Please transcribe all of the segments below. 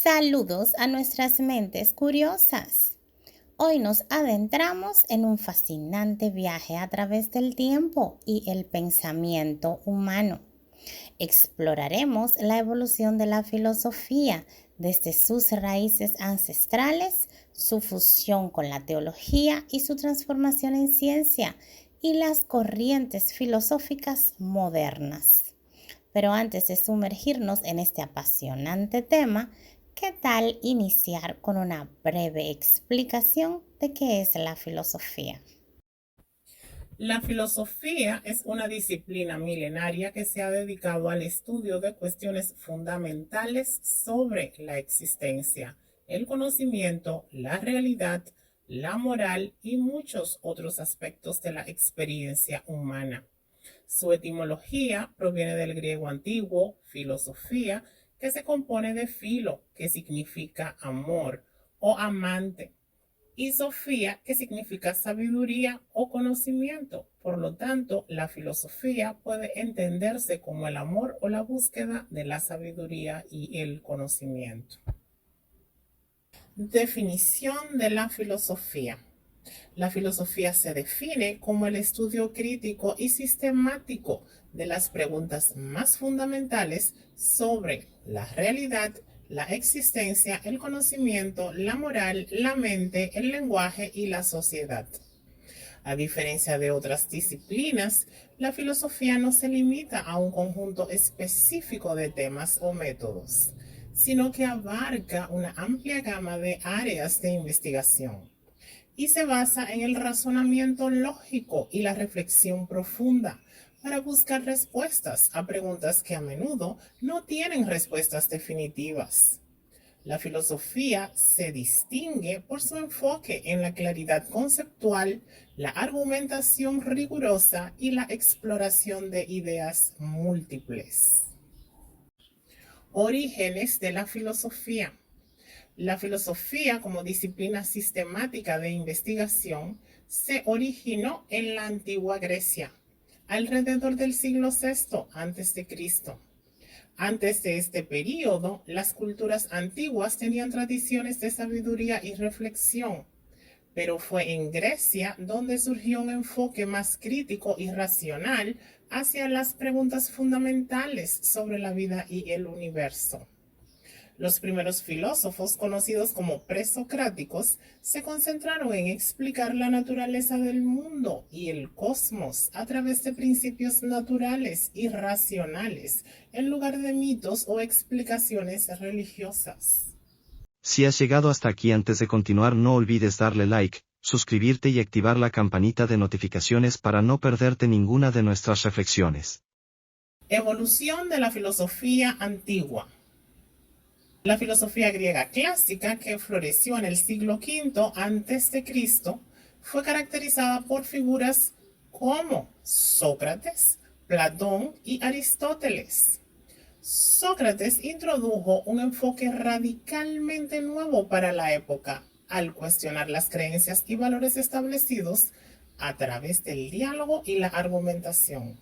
Saludos a nuestras mentes curiosas. Hoy nos adentramos en un fascinante viaje a través del tiempo y el pensamiento humano. Exploraremos la evolución de la filosofía desde sus raíces ancestrales, su fusión con la teología y su transformación en ciencia y las corrientes filosóficas modernas. Pero antes de sumergirnos en este apasionante tema, ¿qué tal iniciar con una breve explicación de qué es la filosofía? La filosofía es una disciplina milenaria que se ha dedicado al estudio de cuestiones fundamentales sobre la existencia, el conocimiento, la realidad, la moral y muchos otros aspectos de la experiencia humana. Su etimología proviene del griego antiguo, filosofía, que se compone de filo, que significa amor, o amante, y Sofía, que significa sabiduría o conocimiento. Por lo tanto, la filosofía puede entenderse como el amor o la búsqueda de la sabiduría y el conocimiento. Definición de la filosofía. La filosofía se define como el estudio crítico y sistemático de las preguntas más fundamentales sobre la realidad, la existencia, el conocimiento, la moral, la mente, el lenguaje y la sociedad. A diferencia de otras disciplinas, la filosofía no se limita a un conjunto específico de temas o métodos, sino que abarca una amplia gama de áreas de investigación y se basa en el razonamiento lógico y la reflexión profunda para buscar respuestas a preguntas que a menudo no tienen respuestas definitivas. La filosofía se distingue por su enfoque en la claridad conceptual, la argumentación rigurosa y la exploración de ideas múltiples. Orígenes de la filosofía. La filosofía como disciplina sistemática de investigación se originó en la antigua Grecia, alrededor del siglo VI a.C. Antes de este período, las culturas antiguas tenían tradiciones de sabiduría y reflexión, pero fue en Grecia donde surgió un enfoque más crítico y racional hacia las preguntas fundamentales sobre la vida y el universo. Los primeros filósofos, conocidos como presocráticos, se concentraron en explicar la naturaleza del mundo y el cosmos a través de principios naturales y racionales, en lugar de mitos o explicaciones religiosas. Si has llegado hasta aquí, antes de continuar, no olvides darle like, suscribirte y activar la campanita de notificaciones para no perderte ninguna de nuestras reflexiones. Evolución de la filosofía antigua. La filosofía griega clásica, que floreció en el siglo V a.C., fue caracterizada por figuras como Sócrates, Platón y Aristóteles. Sócrates introdujo un enfoque radicalmente nuevo para la época al cuestionar las creencias y valores establecidos a través del diálogo y la argumentación.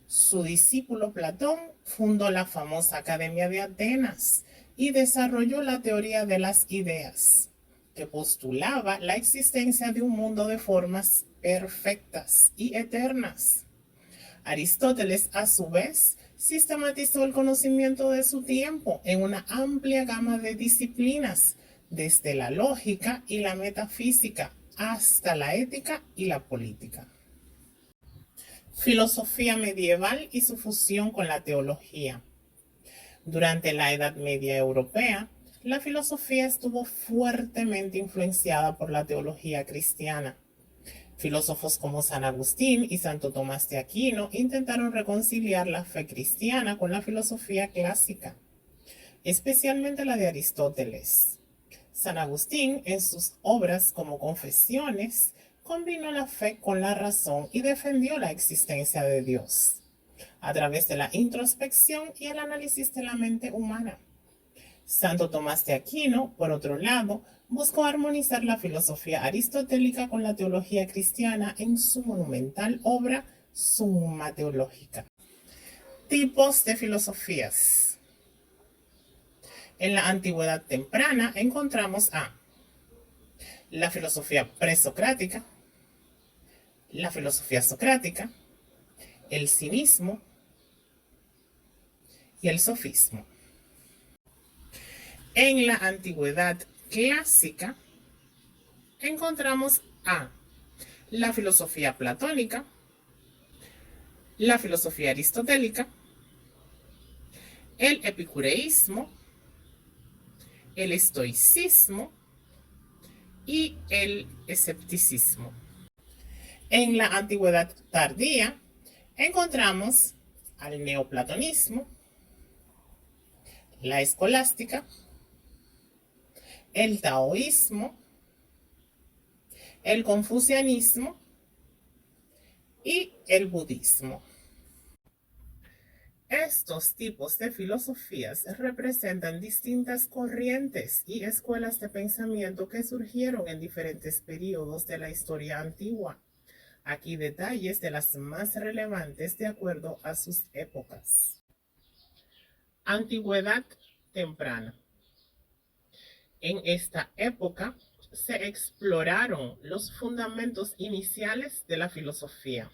Su discípulo Platón fundó la famosa Academia de Atenas y desarrolló la teoría de las ideas, que postulaba la existencia de un mundo de formas perfectas y eternas. Aristóteles, a su vez, sistematizó el conocimiento de su tiempo en una amplia gama de disciplinas, desde la lógica y la metafísica hasta la ética y la política. Filosofía medieval y su fusión con la teología. Durante la Edad Media europea, la filosofía estuvo fuertemente influenciada por la teología cristiana. Filósofos como San Agustín y Santo Tomás de Aquino intentaron reconciliar la fe cristiana con la filosofía clásica, especialmente la de Aristóteles. San Agustín, en sus obras como Confesiones, combinó la fe con la razón y defendió la existencia de Dios a través de la introspección y el análisis de la mente humana. Santo Tomás de Aquino, por otro lado, buscó armonizar la filosofía aristotélica con la teología cristiana en su monumental obra Summa Theologica. Tipos de filosofías. En la antigüedad temprana encontramos a la filosofía presocrática, la filosofía socrática, el cinismo y el sofismo. En la antigüedad clásica encontramos a la filosofía platónica, la filosofía aristotélica, el epicureísmo, el estoicismo y el escepticismo. En la antigüedad tardía encontramos al neoplatonismo, la escolástica, el taoísmo, el confucianismo y el budismo. Estos tipos de filosofías representan distintas corrientes y escuelas de pensamiento que surgieron en diferentes periodos de la historia antigua. Aquí detalles de las más relevantes de acuerdo a sus épocas. Antigüedad temprana. En esta época se exploraron los fundamentos iniciales de la filosofía.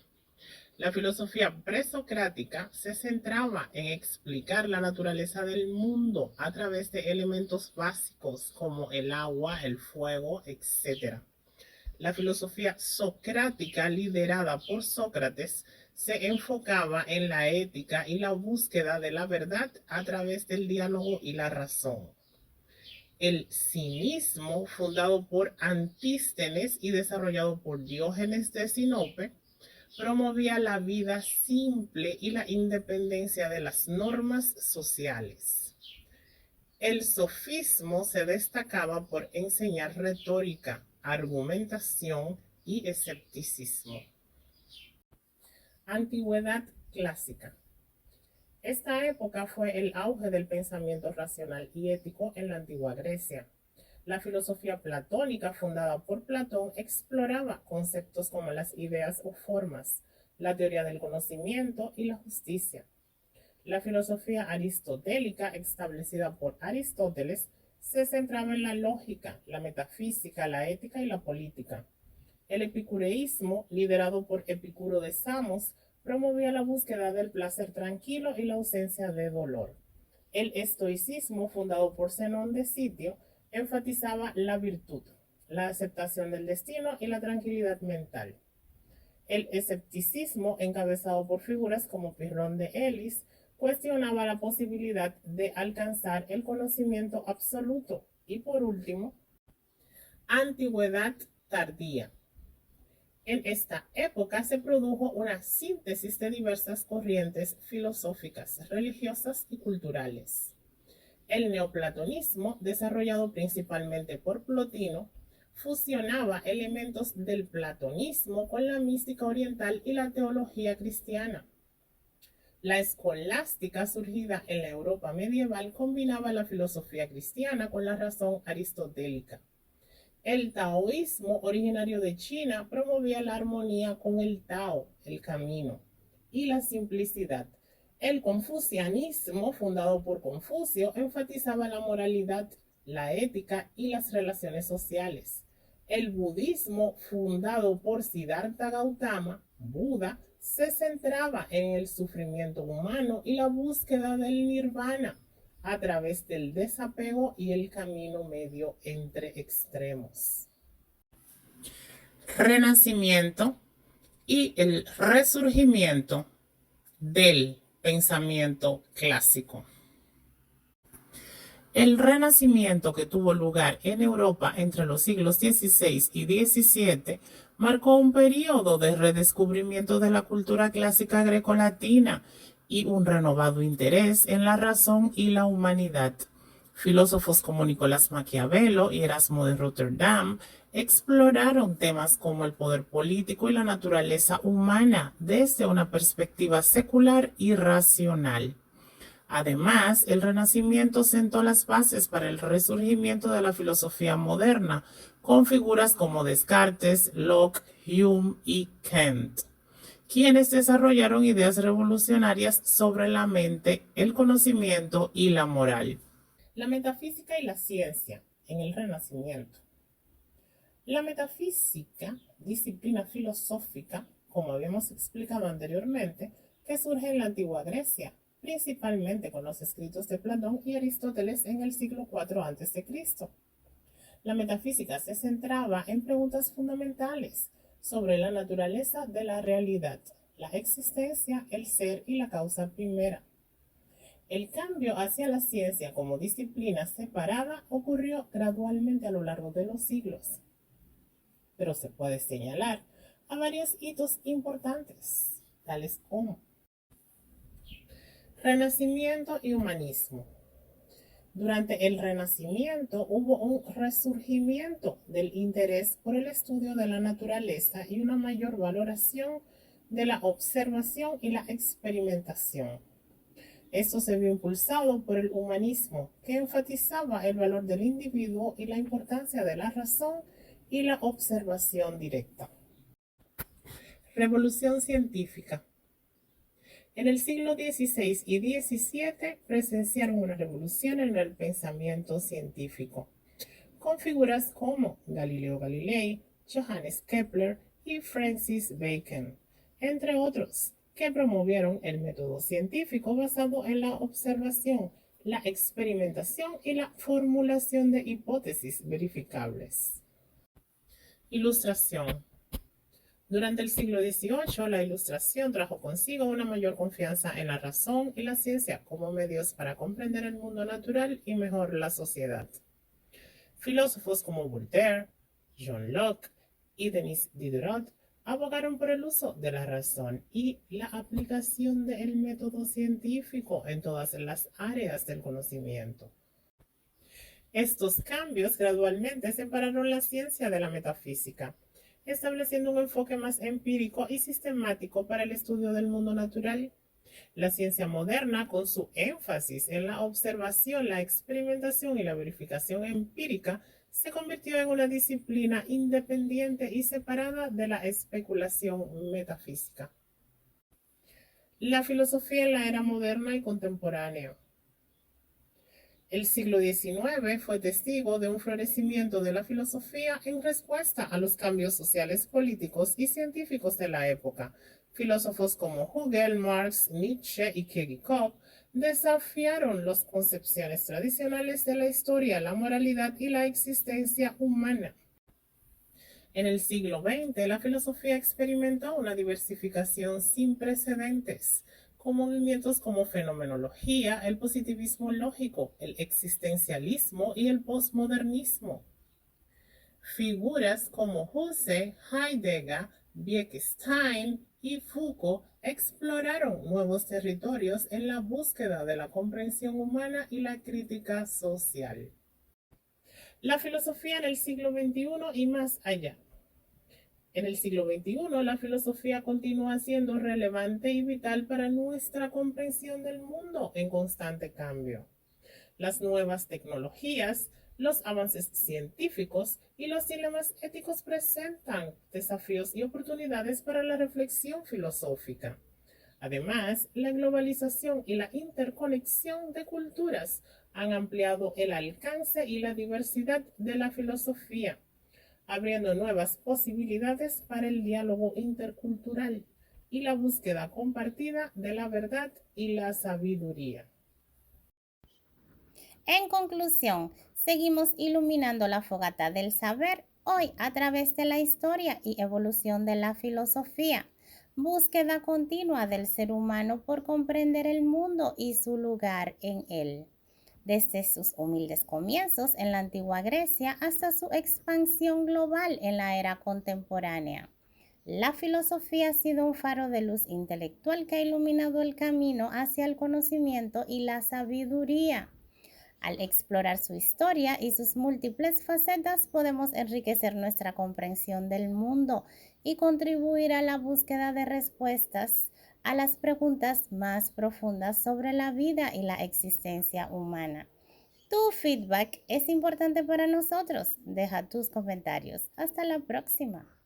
La filosofía presocrática se centraba en explicar la naturaleza del mundo a través de elementos básicos como el agua, el fuego, etc. La filosofía socrática, liderada por Sócrates, se enfocaba en la ética y la búsqueda de la verdad a través del diálogo y la razón. El cinismo, fundado por Antístenes y desarrollado por Diógenes de Sinope, promovía la vida simple y la independencia de las normas sociales. El sofismo se destacaba por enseñar retórica, argumentación y escepticismo. Antigüedad clásica. Esta época fue el auge del pensamiento racional y ético en la antigua Grecia. La filosofía platónica, fundada por Platón, exploraba conceptos como las ideas o formas, la teoría del conocimiento y la justicia. La filosofía aristotélica, establecida por Aristóteles, se centraba en la lógica, la metafísica, la ética y la política. El epicureísmo, liderado por Epicuro de Samos, promovía la búsqueda del placer tranquilo y la ausencia de dolor. El estoicismo, fundado por Zenón de Sitio, enfatizaba la virtud, la aceptación del destino y la tranquilidad mental. El escepticismo, encabezado por figuras como Pirrón de Elis, cuestionaba la posibilidad de alcanzar el conocimiento absoluto. Y por último, antigüedad tardía. En esta época se produjo una síntesis de diversas corrientes filosóficas, religiosas y culturales. El neoplatonismo, desarrollado principalmente por Plotino, fusionaba elementos del platonismo con la mística oriental y la teología cristiana. La escolástica, surgida en la Europa medieval, combinaba la filosofía cristiana con la razón aristotélica. El taoísmo, originario de China, promovía la armonía con el Tao, el camino, y la simplicidad. El confucianismo, fundado por Confucio, enfatizaba la moralidad, la ética y las relaciones sociales. El budismo, fundado por Siddhartha Gautama, Buda, se centraba en el sufrimiento humano y la búsqueda del nirvana a través del desapego y el camino medio entre extremos. Renacimiento y el resurgimiento del pensamiento clásico. El Renacimiento, que tuvo lugar en Europa entre los siglos XVI y XVII, marcó un periodo de redescubrimiento de la cultura clásica grecolatina y un renovado interés en la razón y la humanidad. Filósofos como Nicolás Maquiavelo y Erasmo de Rotterdam exploraron temas como el poder político y la naturaleza humana desde una perspectiva secular y racional. Además, el Renacimiento sentó las bases para el resurgimiento de la filosofía moderna, con figuras como Descartes, Locke, Hume y Kant, quienes desarrollaron ideas revolucionarias sobre la mente, el conocimiento y la moral. La metafísica y la ciencia en el Renacimiento. La metafísica, disciplina filosófica, como habíamos explicado anteriormente, que surge en la antigua Grecia, principalmente con los escritos de Platón y Aristóteles en el siglo IV a.C. La metafísica se centraba en preguntas fundamentales sobre la naturaleza de la realidad, la existencia, el ser y la causa primera. El cambio hacia la ciencia como disciplina separada ocurrió gradualmente a lo largo de los siglos, pero se puede señalar a varios hitos importantes, tales como Renacimiento y humanismo. Durante el Renacimiento hubo un resurgimiento del interés por el estudio de la naturaleza y una mayor valoración de la observación y la experimentación. Esto se vio impulsado por el humanismo, que enfatizaba el valor del individuo y la importancia de la razón y la observación directa. Revolución científica. En el siglo XVI y XVII presenciaron una revolución en el pensamiento científico, con figuras como Galileo Galilei, Johannes Kepler y Francis Bacon, entre otros, que promovieron el método científico basado en la observación, la experimentación y la formulación de hipótesis verificables. Ilustración. Durante el siglo XVIII, la Ilustración trajo consigo una mayor confianza en la razón y la ciencia como medios para comprender el mundo natural y mejor la sociedad. Filósofos como Voltaire, John Locke y Denis Diderot abogaron por el uso de la razón y la aplicación del método científico en todas las áreas del conocimiento. Estos cambios gradualmente separaron la ciencia de la metafísica, estableciendo un enfoque más empírico y sistemático para el estudio del mundo natural. La ciencia moderna, con su énfasis en la observación, la experimentación y la verificación empírica, se convirtió en una disciplina independiente y separada de la especulación metafísica. La filosofía en la era moderna y contemporánea. El siglo XIX fue testigo de un florecimiento de la filosofía en respuesta a los cambios sociales, políticos y científicos de la época. Filósofos como Hegel, Marx, Nietzsche y Kirchhoff desafiaron las concepciones tradicionales de la historia, la moralidad y la existencia humana. En el siglo XX, la filosofía experimentó una diversificación sin precedentes, con movimientos como fenomenología, el positivismo lógico, el existencialismo y el posmodernismo. Figuras como Husserl, Heidegger, Wittgenstein y Foucault exploraron nuevos territorios en la búsqueda de la comprensión humana y la crítica social. La filosofía en el siglo XXI y más allá. En el siglo XXI, la filosofía continúa siendo relevante y vital para nuestra comprensión del mundo en constante cambio. Las nuevas tecnologías, los avances científicos y los dilemas éticos presentan desafíos y oportunidades para la reflexión filosófica. Además, la globalización y la interconexión de culturas han ampliado el alcance y la diversidad de la filosofía, abriendo nuevas posibilidades para el diálogo intercultural y la búsqueda compartida de la verdad y la sabiduría. En conclusión, seguimos iluminando la fogata del saber hoy a través de la historia y evolución de la filosofía, búsqueda continua del ser humano por comprender el mundo y su lugar en él. Desde sus humildes comienzos en la antigua Grecia hasta su expansión global en la era contemporánea. La filosofía ha sido un faro de luz intelectual que ha iluminado el camino hacia el conocimiento y la sabiduría. Al explorar su historia y sus múltiples facetas, podemos enriquecer nuestra comprensión del mundo y contribuir a la búsqueda de respuestas a las preguntas más profundas sobre la vida y la existencia humana. Tu feedback es importante para nosotros. Deja tus comentarios. Hasta la próxima.